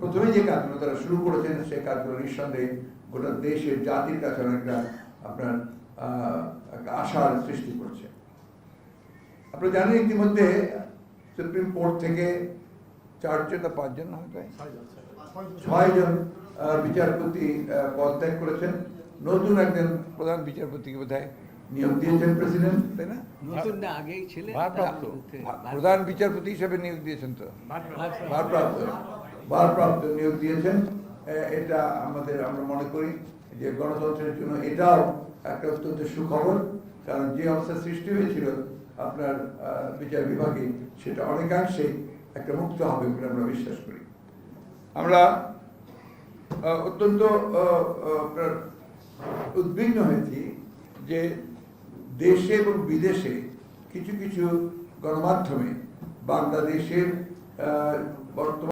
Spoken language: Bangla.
প্রথমে যে কাজগুলো তারা শুরু করেছেন সেই কাজগুলো নিঃসন্দেহে গোটা দেশের জাতির কাছে অনেকটা আপনার একটা আশার সৃষ্টি করছে। আপনারা জানেন ইতিমধ্যে সুপ্রিম কোর্ট থেকে 4জন না 5জন হয়তো 6জন বিচারপতি পদত্যাগ করেছেন। নতুন একজন প্রধান বিচারপতিকে বোধহয় নিয়োগ দিয়েছেন প্রেসিডেন্ট, তাই না? নতুন না, আগেই ছিলেন। ভারপ্রাপ্ত প্রধান বিচারপতি হিসেবে নিয়োগ দিয়েছেন তো, ভারপ্রাপ্ত নিয়োগ দিয়েছেন। এটা আমরা মনে করি যে গণতন্ত্রের জন্য এটাও একটা অত্যন্ত সুখবর, কারণ যে অবস্থা সৃষ্টি হয়েছিল আপনার বিচার বিভাগে সেটা অনেকাংশে একটা মুক্ত হবে বলে আমরা বিশ্বাস করি। আমরা অত্যন্ত আপনার উদ্বিগ্ন হয়েছি যে দেশে এবং বিদেশে কিছু কিছু গণমাধ্যমে বাংলাদেশের বর্তমান